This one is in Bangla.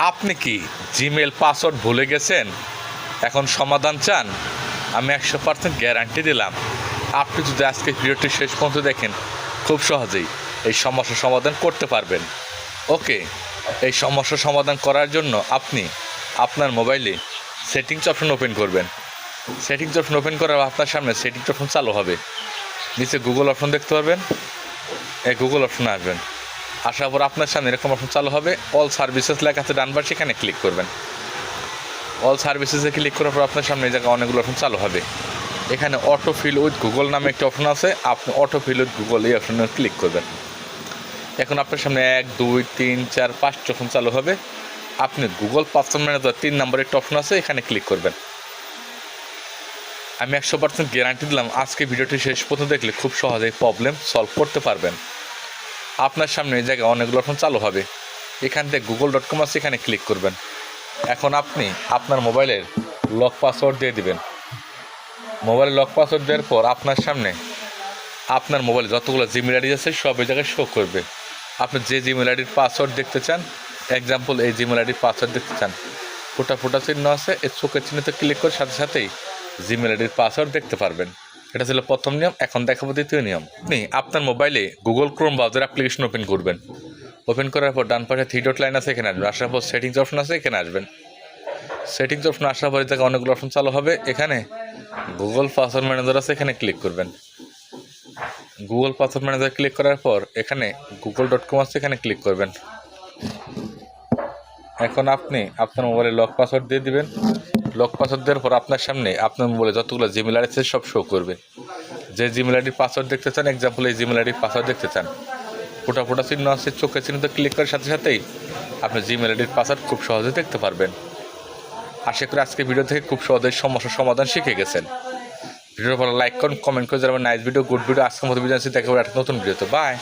আপনি কি জিমেল পাসওয়ার্ড ভুলে গেছেন? এখন সমাধান চান? আমি 100% গ্যারান্টি দিলাম, আপনি যদি আজকে ভিডিওটি শেষ পর্যন্ত দেখেন, খুব সহজেই এই সমস্যার সমাধান করতে পারবেন। ওকে, এই সমস্যার সমাধান করার জন্য আপনি আপনার মোবাইলে সেটিংস অপশন ওপেন করবেন। সেটিংস অপশন ওপেন করার আপনার সামনে সেটিংস অপশন চালু হবে। নিচে গুগল অপশন দেখতে পারবেন, এই গুগল অপশনে আসবেন। আসার পর আপনার সামনে এরকম অপশন চালু হবে, অল সার্ভিসেস লেখা আছে ডান পাশে, সেখানে ক্লিক করবেন। অল সার্ভিসেসে ক্লিক করার পর আপনার সামনে এই জায়গায় অনেকগুলো অপশন চালু হবে। এখানে অটো ফিল উইথ গুগল নামে একটা অপশন আছে, আপনি অটো ফিল উইথ গুগল এই অপশনে ক্লিক করবেন। এখন আপনার সামনে 1 2 3 4 5টি অপশন চালু হবে। আপনি গুগল পাসওয়ার্ড ম্যানেজার 3 নম্বরের একটা অপশন আছে, এখানে ক্লিক করবেন। আমি 100% গ্যারান্টি দিলাম, আজকে ভিডিওটি শেষ পর্যন্ত দেখলে খুব সহজেই প্রবলেম সলভ করতে পারবেন। আপনার সামনে এই জায়গায় অনেকগুলো অপশন চালু হবে। এখান থেকে google.com আছে, এখানে ক্লিক করবেন। এখন আপনি আপনার মোবাইলের লক পাসওয়ার্ড দিয়ে দিবেন। মোবাইলে লক পাসওয়ার্ড দেওয়ার পর আপনার সামনে আপনার মোবাইলে যতগুলো জিমেল আইডি আছে সব এই জায়গায় শো করবে। আপনি যে জিমেল আইডির পাসওয়ার্ড দেখতে চান, এক্সাম্পল এই জিমেল আইডির পাসওয়ার্ড দেখতে চান, ফোটা ফোটা চিহ্ন আছে, এই চোখের চিহ্নতে ক্লিক করে সাথে সাথেই জিমেল আইডির পাসওয়ার্ড দেখতে পারবেন। এটা ছিল প্রথম নিয়ম। এখন দেখাবো দ্বিতীয় নিয়ম। আপনি আপনার মোবাইলে Google Chrome browser application open করবেন। ওপেন করার পর ডান পাশে 3 ডট লাইন আছে, এখানে আসবেন। আসার পর সেটিংস অপশন আছে, এখানে আসবেন। সেটিংস অপশন আসার পরে থেকে অনেকগুলো অপশন চালু হবে। এখানে গুগল পাসওয়ার্ড ম্যানেজার আছে, এখানে ক্লিক করবেন। গুগল পাসওয়ার্ড ম্যানেজার ক্লিক করার পর এখানে google.com আছে, এখানে ক্লিক করবেন। এখন আপনি আপনার মোবাইলে লক পাসওয়ার্ড দিয়ে দিবেন। লক পাসওয়ার্ড দেওয়ার পর আপনার সামনে আপনার মোবাইলে যতগুলো জিমেল আইডি আছে সব শো করবে। যে জিমেল আইডির পাসওয়ার্ড দেখতে চান, এক্সাম্পল এই জিমেল আইডির পাসওয়ার্ড দেখতে চান, ফোটা ফোটা চিহ্ন আছে, চোখের চিহ্নতে ক্লিক করার সাথে সাথেই আপনি জিমেল আইডির পাসওয়ার্ড খুব সহজে দেখতে পারবেন। আশা করি আজকে ভিডিও থেকে খুব সহজে সমস্যার সমাধান শিখে গেছেন। ভিডিওর ভালো লাইক করুন, কমেন্ট করে যাবেন। Nice video, good video. আজকের মতো ভিডিও আছে, দেখা হবে একটা নতুন ভিডিওতে। বাই।